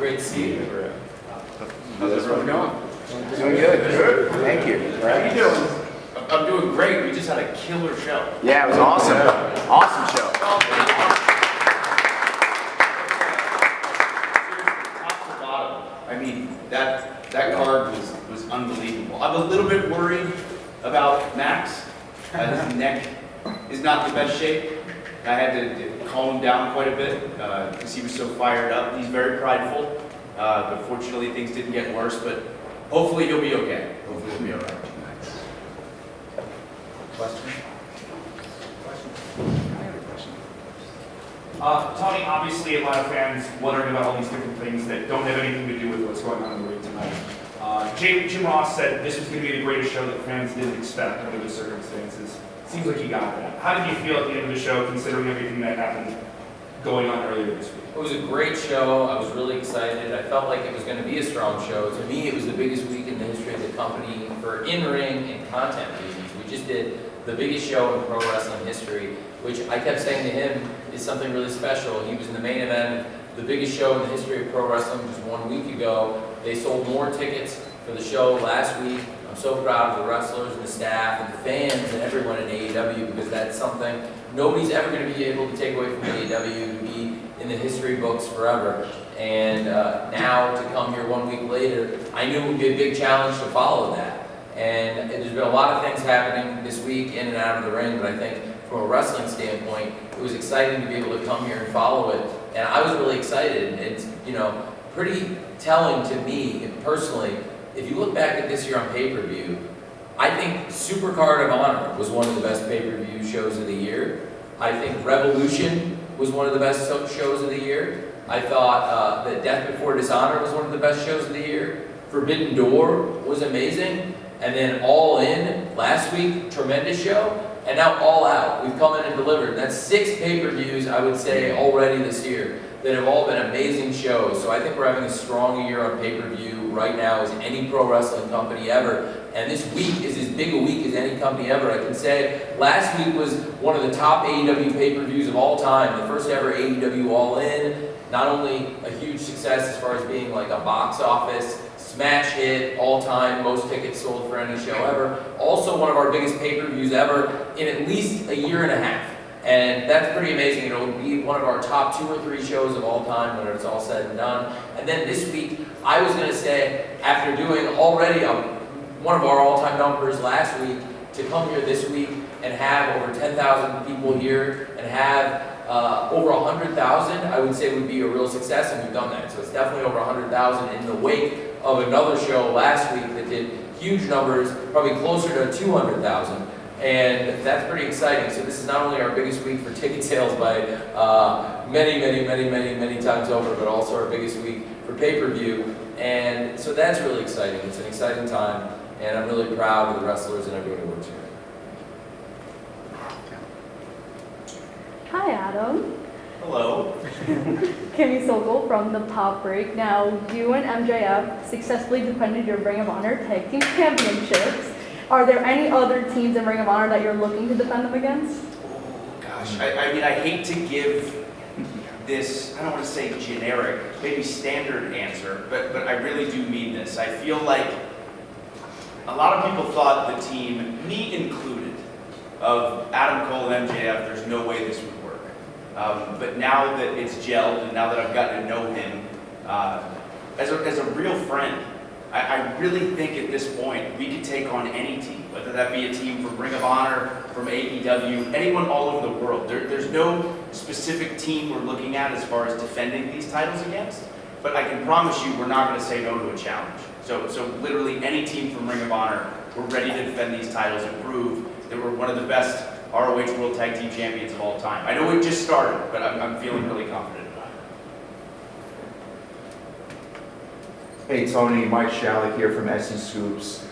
Great to see you. How's everyone going? Doing good. Thank you. How you doing? I'm doing great. We just had a killer show. Yeah, it was awesome. Awesome show. Top to bottom. I mean, that card was unbelievable. I'm a little bit worried about Max. His neck is not the best shape. I had to calm him down quite a bit because he was so fired up. He's very prideful. But fortunately, things didn't get worse. But hopefully, he'll be okay. Hopefully, he'll be all right. Question? I have a question. Tony, obviously a lot of fans wondering about all these different things that don't have anything to do with what's going on in the ring tonight. Jim Ross said this was going to be the greatest show that fans didn't expect under the circumstances. Seems like he got that. How did you feel at the end of the show, considering everything that happened going on earlier this week? It was a great show. I was really excited. I felt like it was going to be a strong show. To me, it was the biggest week in the history of the company for in-ring and content reasons. We just did the biggest show in pro wrestling history, which I kept saying to him is something really special. He was in the main event, the biggest show in the history of pro wrestling just 1 week ago. They sold more tickets for the show last week. I'm so proud of the wrestlers and the staff and the fans and everyone in AEW because that's something nobody's ever going to be able to take away from AEW to be in the history books forever. And now to come here 1 week later, I knew it would be a big challenge to follow that. And there's been a lot of things happening this week in and out of the ring, but I think from a wrestling standpoint, it was exciting to be able to come here and follow it. And I was really excited. It's, pretty telling to me personally. If you look back at this year on pay-per-view, I think Supercard of Honor was one of the best pay-per-view shows of the year. I think Revolution was one of the best shows of the year. I thought that Death Before Dishonor was one of the best shows of the year. Forbidden Door was amazing. And then All In last week, tremendous show. And now All Out, we've come in and delivered. That's 6 pay-per-views, I would say, already this year that have all been amazing shows. So I think we're having a strong year on pay-per-view right now as any pro wrestling company ever. And this week is as big a week as any company ever. I can say last week was one of the top AEW pay-per-views of all time. The first ever AEW All In. Not only a huge success as far as being like a box office smash hit, all-time, most tickets sold for any show ever. Also one of our biggest pay-per-views ever in at least a year and a half. And that's pretty amazing. It'll be one of our top 2 or 3 shows of all time when it's all said and done. And then this week, I was going to say, after doing already one of our all-time numbers last week, to come here this week and have over 10,000 people here and have over 100,000, I would say would be a real success, and we've done that. So it's definitely over 100,000 in the wake of another show last week that did huge numbers, probably closer to 200,000. And that's pretty exciting. So this is not only our biggest week for ticket sales by many times over, but also our biggest week for pay-per-view. And so that's really exciting. It's an exciting time, and I'm really proud of the wrestlers and everyone who works here. Hi, Adam. Hello. Kimmy Sokol from The Pop Break. Now, you and MJF successfully defended your Ring of Honor Tag Team Championships. Are there any other teams in Ring of Honor that you're looking to defend them against? Oh, gosh. I mean, I hate to give this, I don't want to say generic, maybe standard answer, but I really do mean this. I feel like a lot of people thought the team, me included, of Adam Cole and MJF, there's no way this would work. But now that it's gelled and now that I've gotten to know him as a real friend, I really think at this point we could take on any team, whether that be a team from Ring of Honor, from AEW, anyone all over the world. There's no specific team we're looking at as far as defending these titles against, but I can promise you we're not going to say no to a challenge. So literally any team from Ring of Honor, we're ready to defend these titles and prove that we're one of the best ROH World Tag Team Champions of all time. I know it just started, but I'm feeling really confident about it. Hey Tony, Mike Shalik here from SE Scoops.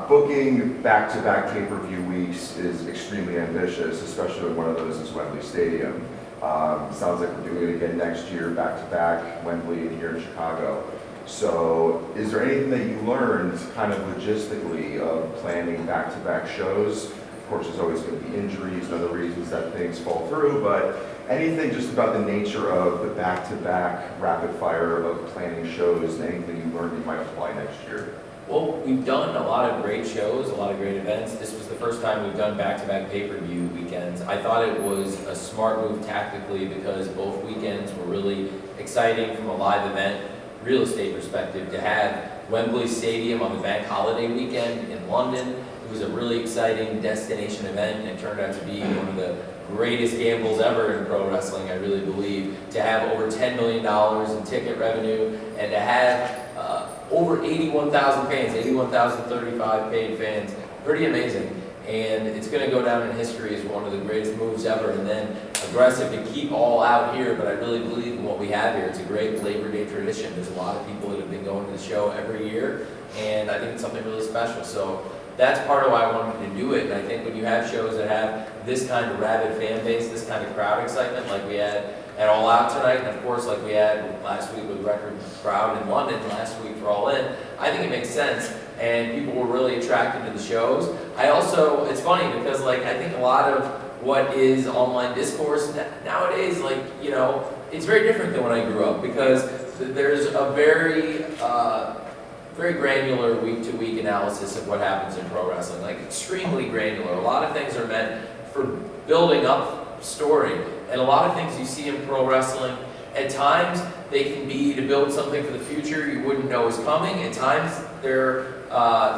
Booking back-to-back pay-per-view weeks is extremely ambitious, especially when one of those is Wembley Stadium. Sounds like we're doing it again next year, back-to-back, Wembley and here in Chicago. So is there anything that you learned kind of logistically of planning back-to-back shows Of course, there's always going to be injuries and other reasons that things fall through, but anything just about the nature of the back-to-back rapid fire of planning shows and anything you learned you might apply next year? Well, we've done a lot of great shows, a lot of great events. This was the first time we've done back-to-back pay-per-view weekends. I thought it was a smart move tactically because both weekends were really exciting from a live event, real estate perspective. To have Wembley Stadium on the bank holiday weekend in London, it was a really exciting destination event, and it turned out to be one of the greatest gambles ever in pro wrestling, I really believe. To have over $10 million in ticket revenue, and to have over 81,000 fans, 81,035 paid fans, pretty amazing. And it's going to go down in history as one of the greatest moves ever. And then aggressive to keep All Out here, but I really believe in what we have here. It's a great Labor Day tradition. There's a lot of people that have been going to the show every year, and I think it's something really special. So that's part of why I wanted to do it. And I think when you have shows that have this kind of rabid fan base, this kind of crowd excitement, like we had at All Out tonight, and of course like we had last week with record crowd in London, last week for All In, I think it makes sense, and people were really attracted to the shows. I also, it's funny because like I think a lot of what is online discourse nowadays, like, you know, it's very different than when I grew up, because there's a very granular week-to-week analysis of what happens in pro wrestling, like extremely granular. A lot of things are meant for building up story, and a lot of things you see in pro wrestling, at times they can be to build something for the future you wouldn't know is coming. At times they're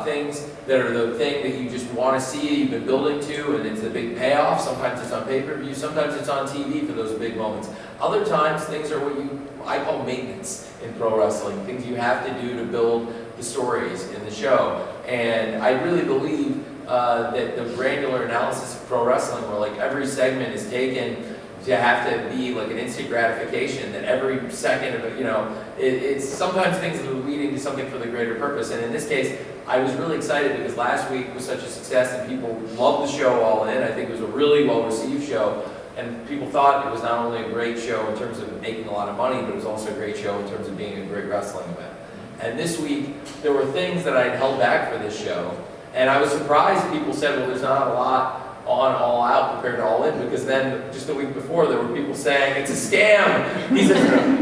things that are the thing that you just want to see, you've been building to, and it's the big payoff. Sometimes it's on pay-per-view, sometimes it's on TV for those big moments. Other times things are what I call maintenance in pro wrestling, things you have to do to build the stories in the show. And I really believe that the granular analysis of pro wrestling, where like every segment is taken to have to be like an instant gratification, that every second of it, you know, it's sometimes things that are leading to something for the greater purpose. And in this case, I was really excited because last week was such a success and people loved the show All In. I think it was a really well-received show, and people thought it was not only a great show in terms of making a lot of money, but it was also a great show in terms of being a great wrestling event. And this week, there were things that I had held back for this show, and I was surprised people said, well, there's not a lot on All Out compared to All In, because then just a week before there were people saying it's a scam.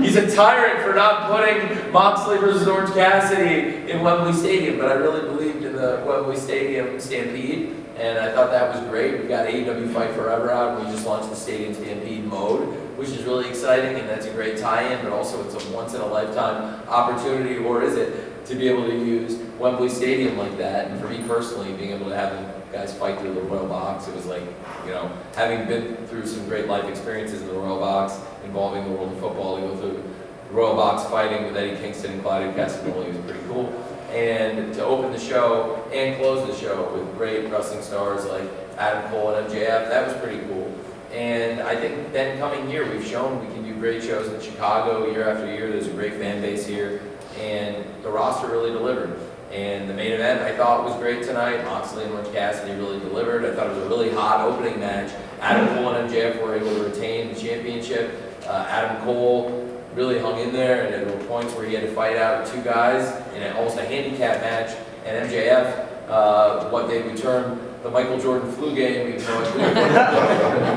He's a tyrant for not putting Moxley versus Orange Cassidy in Wembley Stadium. But I really believed in the Wembley Stadium Stampede, and I thought that was great. We've got AEW Fight Forever out, and we just launched the Stadium Stampede mode, which is really exciting, and that's a great tie-in. But also it's a once-in-a-lifetime opportunity, or is it, to be able to use Wembley Stadium like that. And for me personally, being able to have guys fight through the Royal Box, it was like, you know, having been through some great life experiences in the Royal Box involving the world of football, to go through the Royal Box fighting with Eddie Kingston and Claudio Castagnoli was pretty cool. And to open the show and close the show with great wrestling stars like Adam Cole and MJF, that was pretty cool. And I think then coming here, we've shown we can do great shows in Chicago year after year. There's a great fan base here, and the roster really delivered. And the main event I thought was great tonight. Moxley and Orange Cassidy really delivered. I thought it was a really hot opening match. Adam Cole and MJF were able to retain the championship. Adam Cole really hung in there, and there were points where he had to fight out two guys in almost a handicap match. And MJF, what they would term the Michael Jordan flu game, even though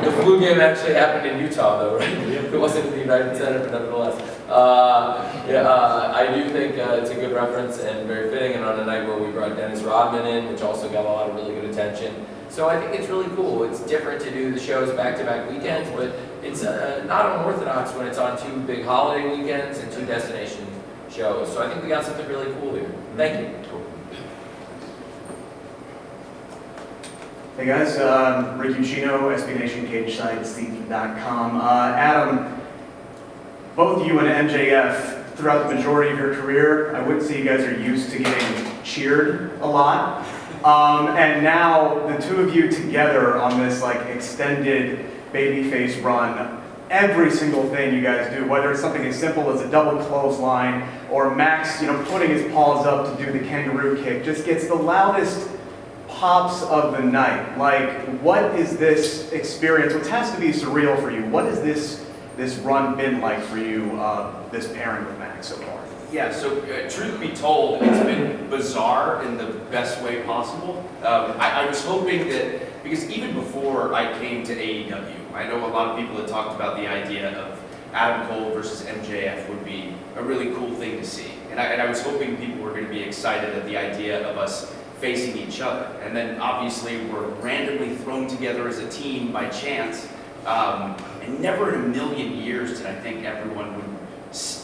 the flu game actually happened in Utah, though, right? It wasn't in the United Center, but nevertheless. I do think it's a good reference and very fitting, and on a night where we brought Dennis Rodman in, which also got a lot of really good attention. So I think it's really cool. It's different to do the shows back-to-back weekends, but it's not unorthodox when it's on two big holiday weekends and two destination shows. So I think we got something really cool here. Thank you. Hey guys, Ricky Ucino, SB Nation, CageSideSeat.com. Adam, both you and MJF, throughout the majority of your career, I would say you guys are used to getting cheered a lot. And now the two of you together on this like extended babyface run, every single thing you guys do, whether it's something as simple as a double clothesline or Max, putting his paws up to do the kangaroo kick, just gets the loudest pops of the night. Like, what is this experience, which has to be surreal for you, what has this run been like for you, this pairing with Max so far? Yeah, so truth be told, it's been bizarre in the best way possible. I was hoping that Because even before I came to AEW, I know a lot of people had talked about the idea of Adam Cole versus MJF would be a really cool thing to see. And I was hoping people were going to be excited at the idea of us facing each other. And then obviously we're randomly thrown together as a team by chance. And never in a million years did I think everyone would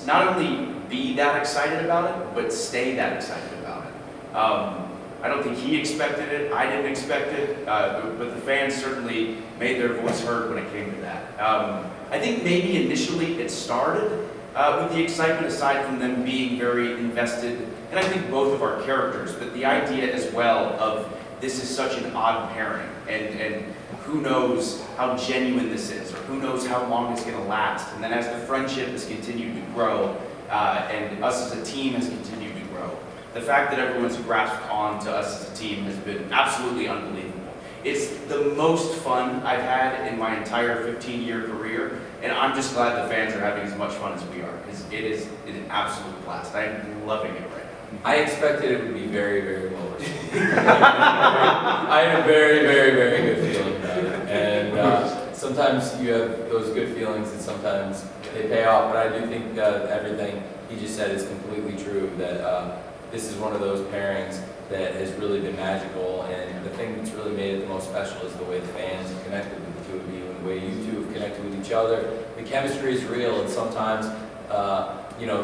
not only be that excited about it, but stay that excited about it. I don't think he expected it, I didn't expect it, but the fans certainly made their voice heard when it came to that. I think maybe initially it started with the excitement aside from them being very invested, and I think both of our characters, but the idea as well of this is such an odd pairing, and who knows how genuine this is, or who knows how long it's going to last. And then as the friendship has continued to grow, and us as a team has continued to grow, the fact that everyone's grasped on to us as a team has been absolutely unbelievable. It's the most fun I've had in my entire 15-year career, and I'm just glad the fans are having as much fun as we are, because it is an absolute blast. I'm loving it right now. I expected it would be very, very well received. I had a very, very, very good feeling about it. And sometimes you have those good feelings and sometimes they pay off, but I do think everything he just said is completely true, that this is one of those pairings that has really been magical, and the thing that's really made it the most special is the way the fans have connected with the two of you and the way you two have connected with each other. The chemistry is real, and sometimes,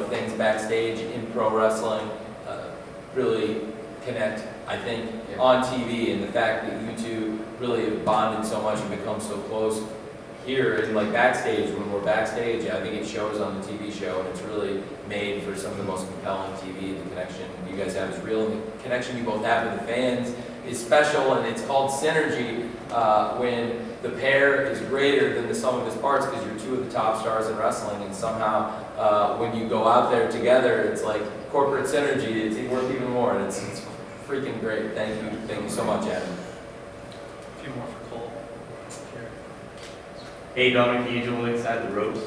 things backstage in pro wrestling really connect, I think, on TV, and the fact that you two really have bonded so much and become so close here and like backstage, when we're backstage, I think it shows on the TV show, and it's really made for some of the most compelling TV. The connection you guys have is real, and the connection you both have with the fans is special, and it's called synergy when the pair is greater than the sum of its parts, because you're two of the top stars in wrestling, and somehow when you go out there together, it's like corporate synergy, it's worth even more, and it's freaking great. Thank you so much, Adam. A few more for Cole. Hey, Dominic Angel inside the ropes.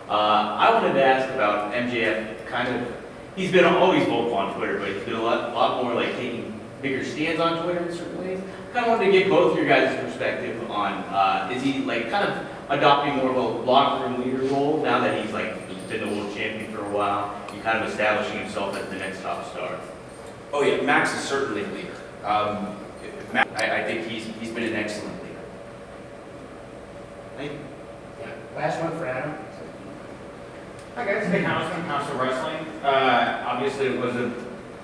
I wanted to ask about MJF. He's been always vocal on Twitter, but he's been a lot more like taking bigger stands on Twitter in certain ways. Kind of wanted to get both your guys' perspective on, is he like kind of adopting more of a locker room leader role now that he's been the world champion for a while, and kind of establishing himself as the next top star? Oh yeah, Max is certainly a leader. I think he's been an excellent leader. Thank you. Last one for Adam. Hi guys, Nick House from Wrestling. Obviously it was a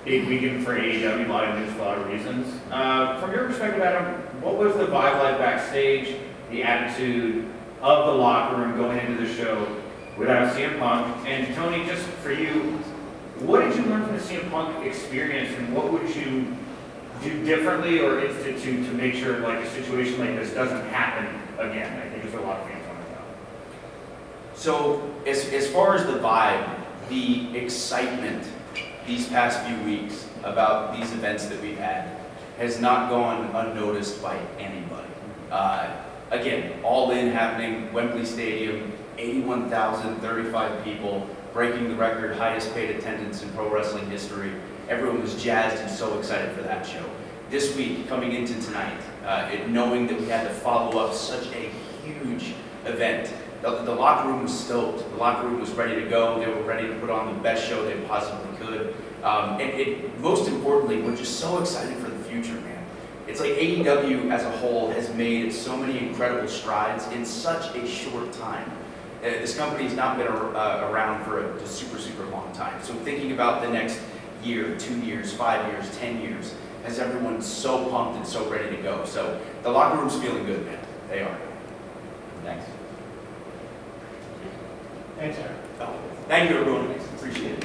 big weekend for AEW, a lot of news for a lot of reasons. From your perspective, Adam, what was the vibe like backstage, the attitude of the locker room going into the show without CM Punk? And Tony, just for you, what did you learn from the CM Punk experience, and what would you do differently or institute to make sure like a situation like this doesn't happen again? I think there's a lot of fans on it now. So as far as the vibe, the excitement these past few weeks about these events that we've had has not gone unnoticed by anybody. Again, All In happening, Wembley Stadium, 81,035 people, breaking the record highest paid attendance in pro wrestling history. Everyone was jazzed and so excited for that show. This week, coming into tonight, knowing that we had to follow up such a huge event, the locker room was stoked. The locker room was ready to go. They were ready to put on the best show they possibly could. And most importantly, we're just so excited for the future, man. It's like AEW as a whole has made so many incredible strides in such a short time. This company's not been around for a super, super long time. So thinking about the next year, 2 years, 5 years, 10 years, has everyone so pumped and so ready to go. So the locker room's feeling good, man. They are. Thanks. Thanks, Aaron. Thank you, everyone. Appreciate it.